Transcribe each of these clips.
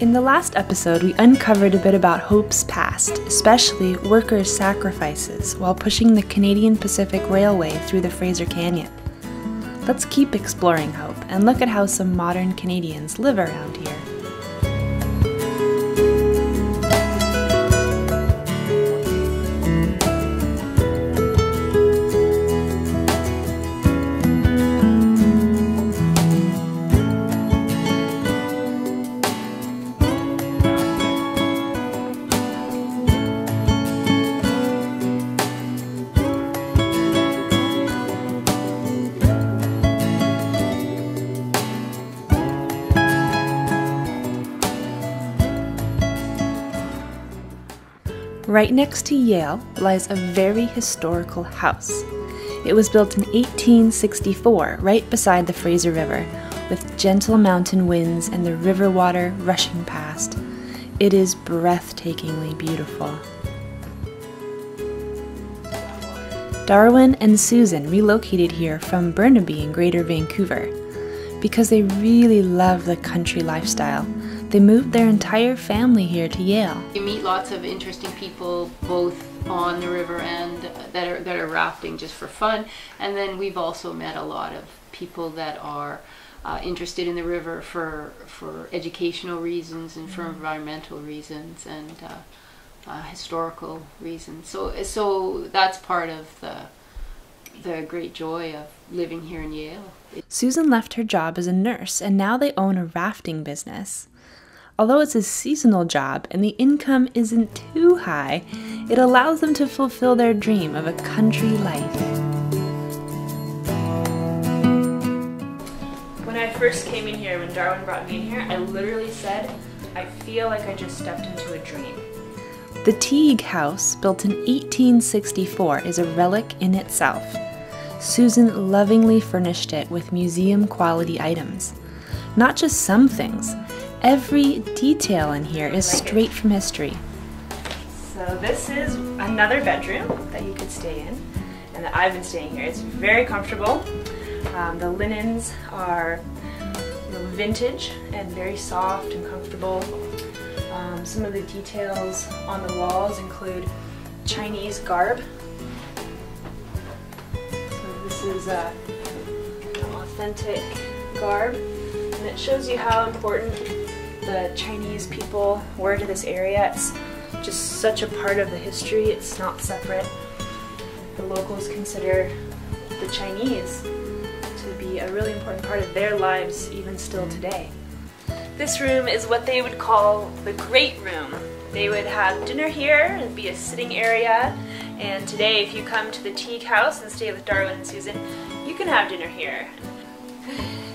In the last episode, we uncovered a bit about Hope's past, especially workers' sacrifices while pushing the Canadian Pacific Railway through the Fraser Canyon. Let's keep exploring Hope and look at how some modern Canadians live around here. Right next to Yale lies a very historical house. It was built in 1864, right beside the Fraser River, with gentle mountain winds and the river water rushing past. It is breathtakingly beautiful. Darwin and Susan relocated here from Burnaby in Greater Vancouver. Because they really love the country lifestyle, they moved their entire family here to Yale. You meet lots of interesting people both on the river and that are rafting just for fun, and then we've also met a lot of people that are interested in the river for educational reasons and for environmental reasons and historical reasons. So that's part of the great joy of living here in Yale. Susan left her job as a nurse, and now they own a rafting business. Although it's a seasonal job and the income isn't too high, it allows them to fulfill their dream of a country life. When I first came in here, when Darwin brought me in here, I literally said, I feel like I just stepped into a dream. The Teague House, built in 1864, is a relic in itself. Susan lovingly furnished it with museum-quality items. Not just some things. Every detail in here is straight from history. So this is another bedroom that you could stay in, and that I've been staying here. It's very comfortable. The linens are vintage and very soft and comfortable. Some of the details on the walls include Chinese garb. So this is an authentic garb, and it shows you how important the Chinese people were to this area. It's just such a part of the history. It's not separate. The locals consider the Chinese to be a really important part of their lives even still today. This room is what they would call the great room. They would have dinner here and be a sitting area, and today if you come to the Teague House and stay with Darwin and Susan, you can have dinner here.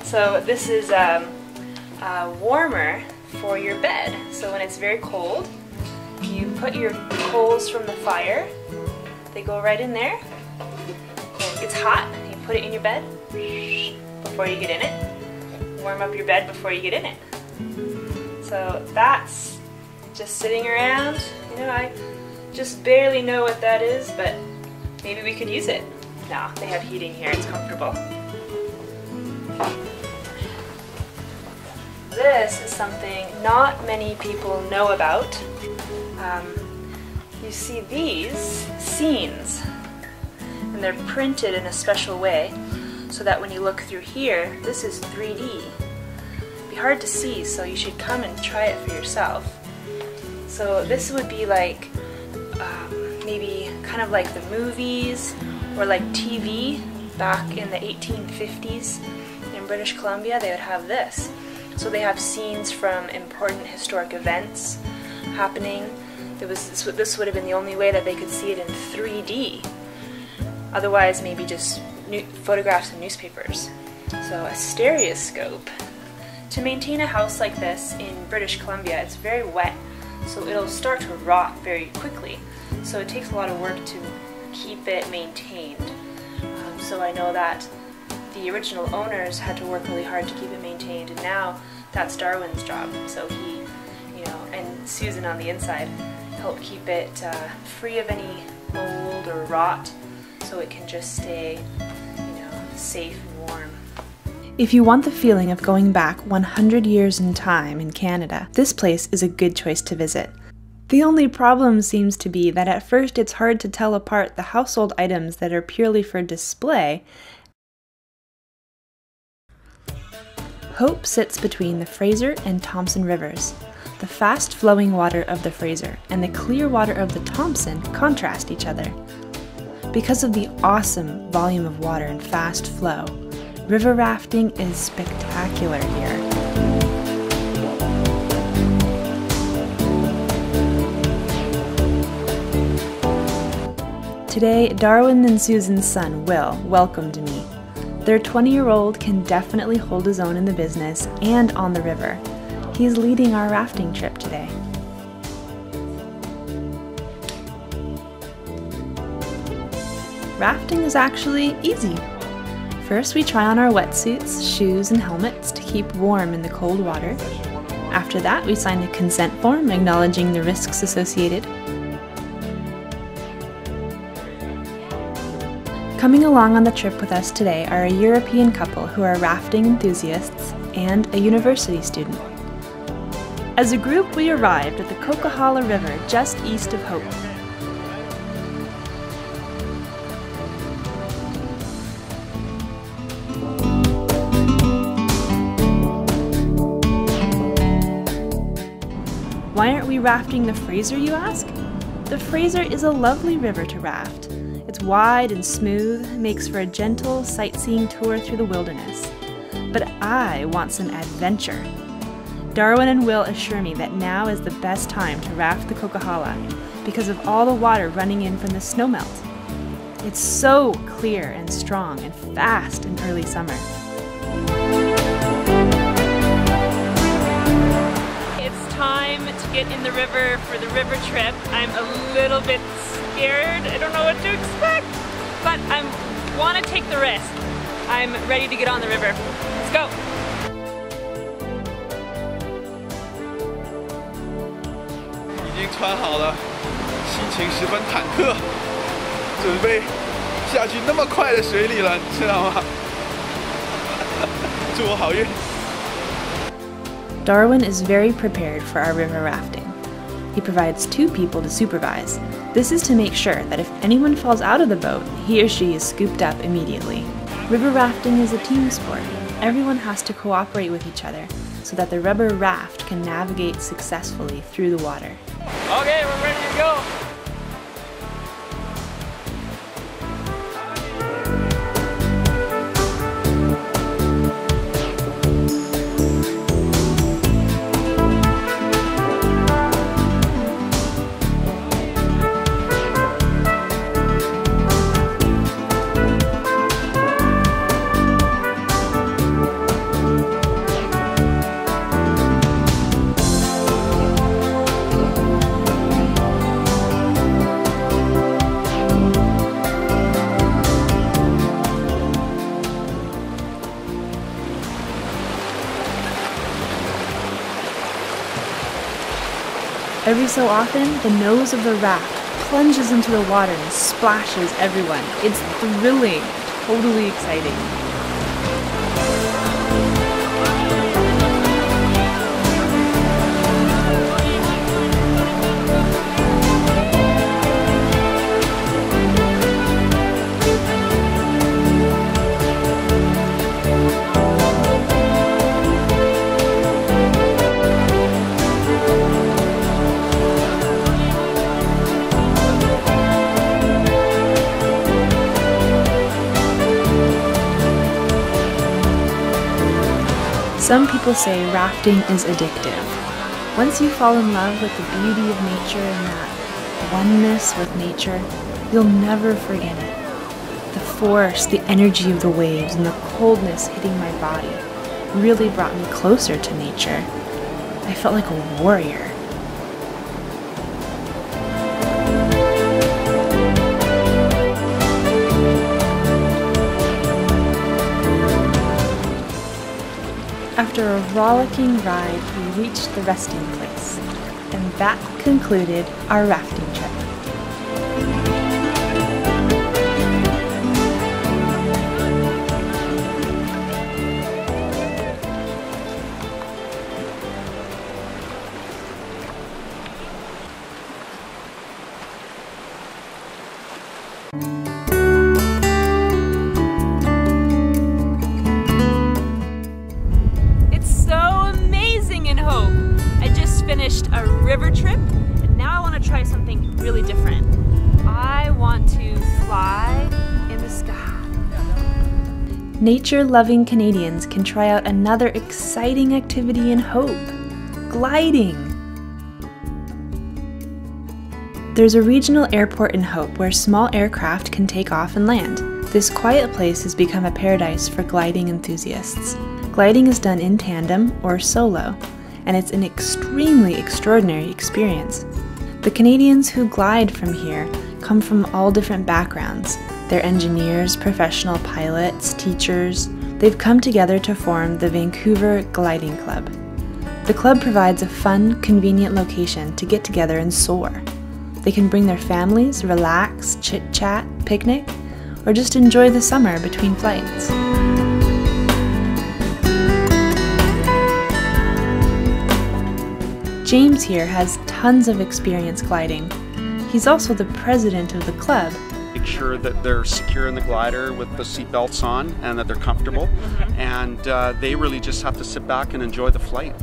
So this is warmer for your bed. So when it's very cold, you put your coals from the fire, they go right in there. When it gets hot, you put it in your bed before you get in it. Warm up your bed before you get in it. So that's just sitting around. You know, I just barely know what that is, but maybe we could use it. No, they have heating here, it's comfortable. This is something not many people know about. You see these scenes, and they're printed in a special way so that when you look through here, this is 3D. It'd be hard to see, so you should come and try it for yourself. So this would be like maybe kind of like the movies or like TV back in the 1850s in British Columbia. They would have this. So they have scenes from important historic events happening. This would have been the only way that they could see it in 3D. Otherwise, maybe just photographs in newspapers. So a stereoscope. To maintain a house like this in British Columbia, it's very wet, so it'll start to rot very quickly. So it takes a lot of work to keep it maintained. So I know that the original owners had to work really hard to keep it maintained, and now that's Darwin's job. So he, and Susan on the inside help keep it free of any mold or rot, so it can just stay, safe and warm. If you want the feeling of going back 100 years in time in Canada, this place is a good choice to visit. The only problem seems to be that at first it's hard to tell apart the household items that are purely for display. Hope sits between the Fraser and Thompson rivers. The fast-flowing water of the Fraser and the clear water of the Thompson contrast each other. Because of the awesome volume of water and fast flow, river rafting is spectacular here. Today, Darwin and Susan's son, Will, welcomed me. Their 20-year-old can definitely hold his own in the business and on the river. He's leading our rafting trip today. Rafting is actually easy. First, we try on our wetsuits, shoes, and helmets to keep warm in the cold water. After that, we sign a consent form acknowledging the risks associated. Coming along on the trip with us today are a European couple who are rafting enthusiasts and a university student. As a group, we arrived at the Coquihalla River just east of Hope. Why aren't we rafting the Fraser, you ask? The Fraser is a lovely river to raft. It's wide and smooth, makes for a gentle sightseeing tour through the wilderness. But I want some adventure. Darwin and Will assure me that now is the best time to raft the Coquihalla because of all the water running in from the snowmelt. It's so clear and strong and fast in early summer. It's time to get in the river for the river trip. I'm a little bit scared. I don't know what to expect, but I want to take the risk. I'm ready to get on the river. Let's go. 已经穿好了，心情十分忐忑，准备下去那么快的水里了，你知道吗？祝我好运。 Darwin is very prepared for our river rafting. He provides 2 people to supervise. This is to make sure that if anyone falls out of the boat, he or she is scooped up immediately. River rafting is a team sport. Everyone has to cooperate with each other so that the rubber raft can navigate successfully through the water. Okay, we're ready to go. Every so often, the nose of the raft plunges into the water and splashes everyone. It's thrilling, totally exciting. Some people say rafting is addictive. Once you fall in love with the beauty of nature and that oneness with nature, you'll never forget it. The force, the energy of the waves, and the coldness hitting my body really brought me closer to nature. I felt like a warrior. After a rollicking ride, we reached the resting place, and that concluded our rafting trip. It's so amazing in Hope. I just finished a river trip and now I want to try something really different. I want to fly in the sky. Nature-loving Canadians can try out another exciting activity in Hope: gliding. There's a regional airport in Hope where small aircraft can take off and land. This quiet place has become a paradise for gliding enthusiasts. Gliding is done in tandem or solo, and it's an extremely extraordinary experience. The Canadians who glide from here come from all different backgrounds. They're engineers, professional pilots, teachers. They've come together to form the Vancouver Gliding Club. The club provides a fun, convenient location to get together and soar. They can bring their families, relax, chit-chat, picnic, or just enjoy the summer between flights. James here has tons of experience gliding. He's also the president of the club. Make sure that they're secure in the glider with the seat belts on and that they're comfortable. And they really just have to sit back and enjoy the flight.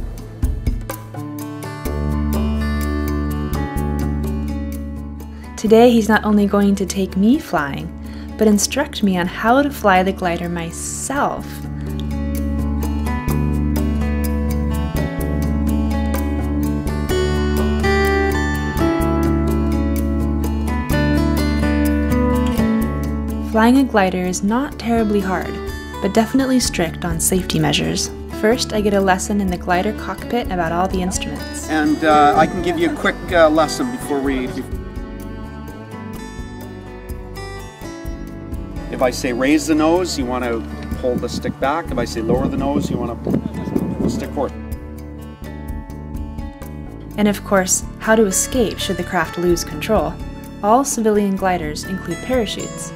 Today he's not only going to take me flying, but instruct me on how to fly the glider myself. Flying a glider is not terribly hard, but definitely strict on safety measures. First, I get a lesson in the glider cockpit about all the instruments. And I can give you a quick lesson before we... If I say raise the nose, you want to hold the stick back. If I say lower the nose, you want to pull the stick forward. And of course, how to escape should the craft lose control. All civilian gliders include parachutes.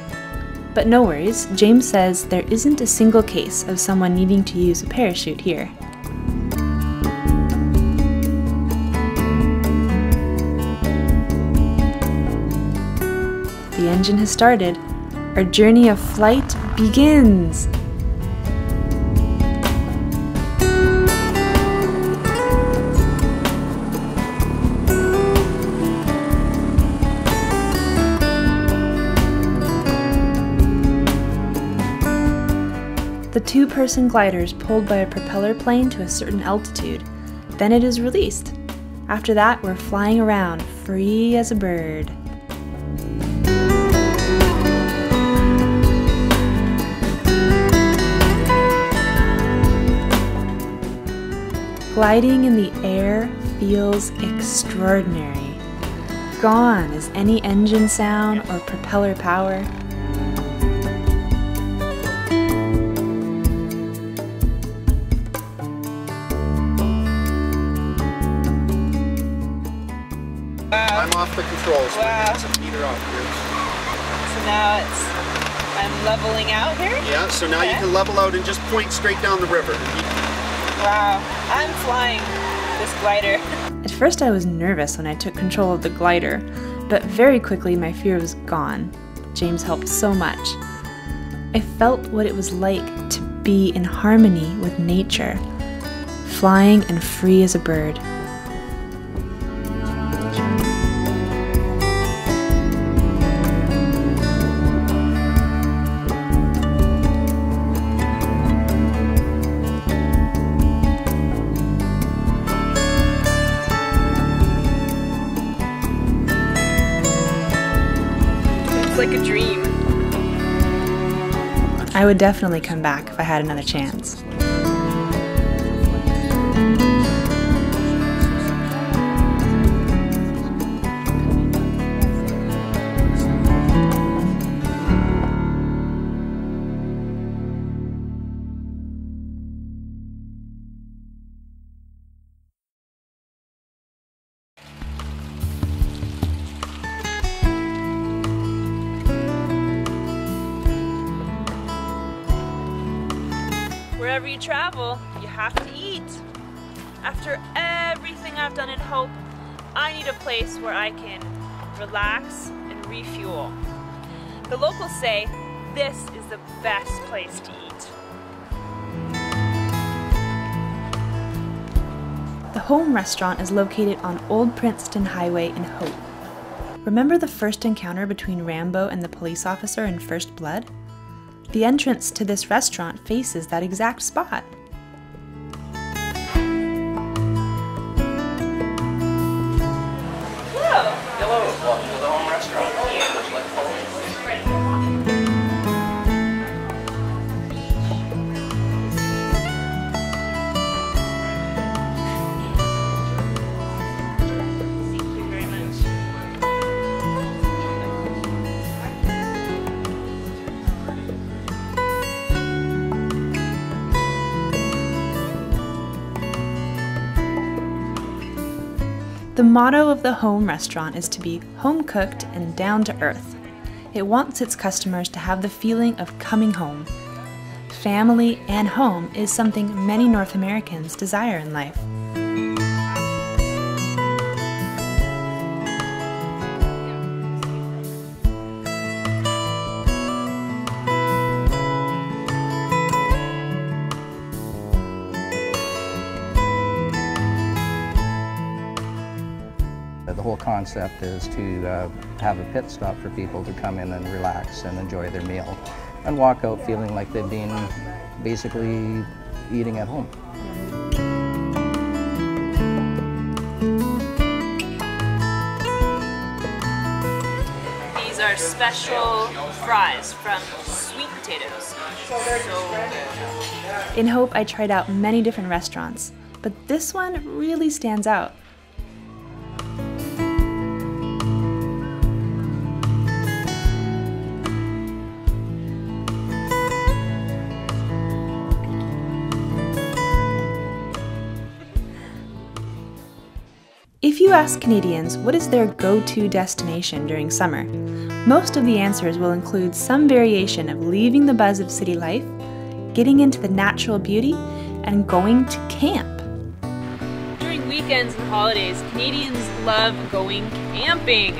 But no worries, James says there isn't a single case of someone needing to use a parachute here. The engine has started. Our journey of flight begins! The two-person glider is pulled by a propeller plane to a certain altitude. Then it is released. After that, we're flying around, free as a bird. Gliding in the air feels extraordinary. Gone is any engine sound or propeller power. I'm off the controls. Wow. It's a meter off here. So now I'm leveling out here? Yeah, so now you can level out and just point straight down the river. Wow, I'm flying this glider. At first I was nervous when I took control of the glider, but very quickly my fear was gone. James helped so much. I felt what it was like to be in harmony with nature, flying and free as a bird. Like a dream. I would definitely come back if I had another chance. Wherever you travel, you have to eat. After everything I've done in Hope, I need a place where I can relax and refuel. The locals say this is the best place to eat. The Home restaurant is located on Old Princeton Highway in Hope. Remember the first encounter between Rambo and the police officer in First Blood? The entrance to this restaurant faces that exact spot. Hello, welcome to the Home restaurant. Would you like to follow me, please? Thank you very much. The motto of the Home restaurant is to be home-cooked and down to earth. It wants its customers to have the feeling of coming home. Family and home is something many North Americans desire in life. The whole concept is to have a pit stop for people to come in and relax and enjoy their meal and walk out feeling like they've been basically eating at home. These are special fries from sweet potatoes. So In Hope, I tried out many different restaurants, but this one really stands out. If you ask Canadians what is their go-to destination during summer, most of the answers will include some variation of leaving the buzz of city life, getting into the natural beauty, and going to camp. during weekends and holidays, Canadians love going camping.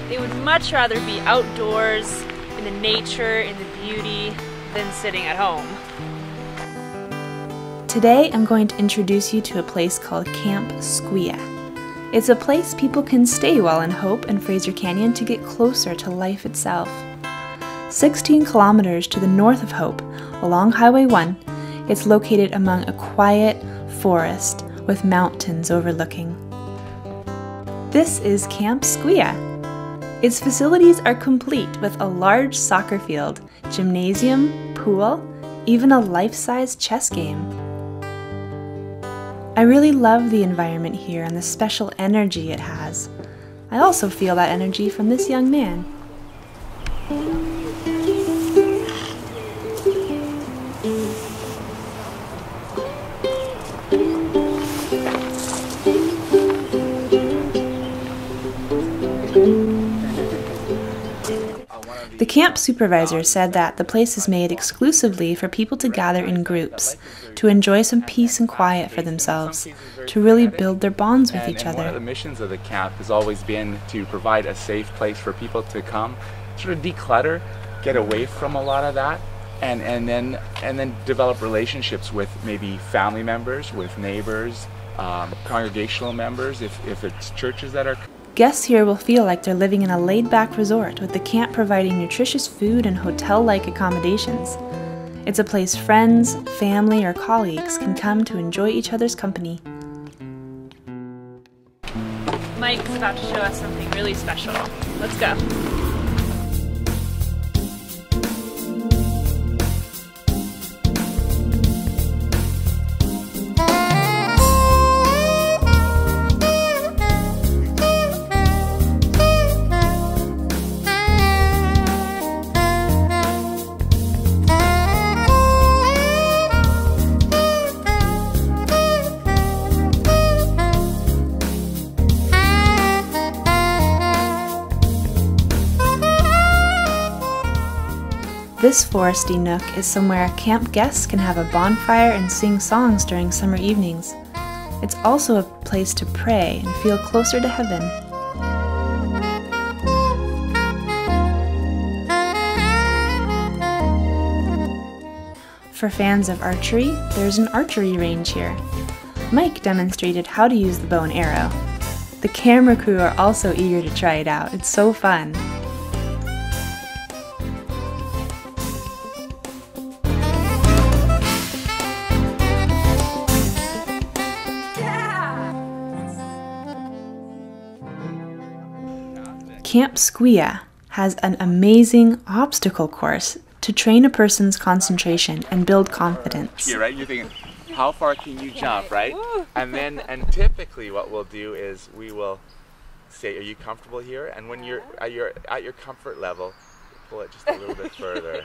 They would much rather be outdoors, in the nature, in the beauty, than sitting at home. Today, I'm going to introduce you to a place called Campsquia. It's a place people can stay while in Hope and Fraser Canyon to get closer to life itself. 16 kilometers to the north of Hope, along Highway 1, it's located among a quiet forest with mountains overlooking. This is Campsquia. Its facilities are complete with a large soccer field, gymnasium, pool, even a life-size chess game. I really love the environment here and the special energy it has. I also feel that energy from this young man. The camp supervisor said that the place is made exclusively for people to gather in groups, to enjoy some peace and quiet for themselves, to really build their bonds with each One of the other. missions of the camp has always been to provide a safe place for people to come, sort of declutter, get away from a lot of that, and then develop relationships with maybe family members, with neighbors, congregational members, if it's churches that are. Guests here will feel like they're living in a laid-back resort with the camp providing nutritious food and hotel-like accommodations. It's a place friends, family, or colleagues can come to enjoy each other's company. Mike's about to show us something really special. Let's go. This foresty nook is somewhere camp guests can have a bonfire and sing songs during summer evenings. It's also a place to pray and feel closer to heaven. For fans of archery, there's an archery range here. Mike demonstrated how to use the bow and arrow. The camera crew are also eager to try it out. It's so fun. Campsquia has an amazing obstacle course to train a person's concentration and build confidence. You're right. You're thinking, how far can you jump, right? And typically what we'll do is we will say, are you comfortable here? And when you're at your comfort level, pull it just a little bit further.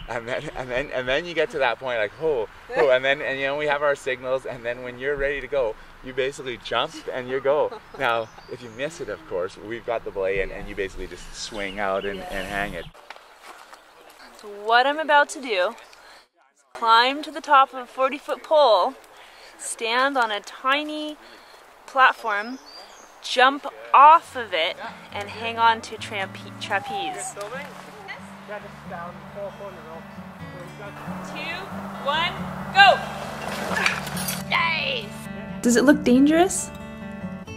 And then you get to that point like, oh, and you know, we have our signals, and then when you're ready to go, you basically jump and you go. Now, if you miss it, of course, we've got the belay, and you basically just swing out and hang it. So what I'm about to do is climb to the top of a 40-foot pole, stand on a tiny platform, jump off of it, and hang on to trapeze. 2, 1, go! Nice! Does it look dangerous?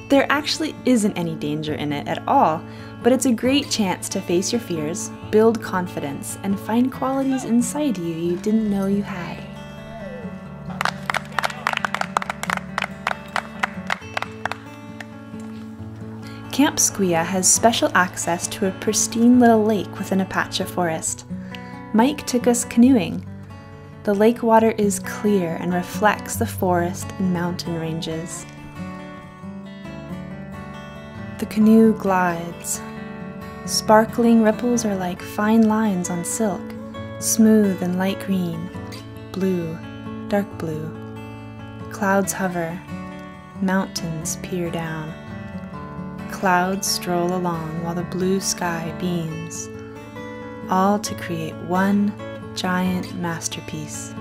There actually isn't any danger in it at all, but it's a great chance to face your fears, build confidence, and find qualities inside you didn't know you had. Campsquia has special access to a pristine little lake within a patch of forest. Mike took us canoeing. The lake water is clear and reflects the forest and mountain ranges. The canoe glides. Sparkling ripples are like fine lines on silk, smooth and light green, blue, dark blue. Clouds hover, mountains peer down. Clouds stroll along while the blue sky beams, all to create one giant masterpiece.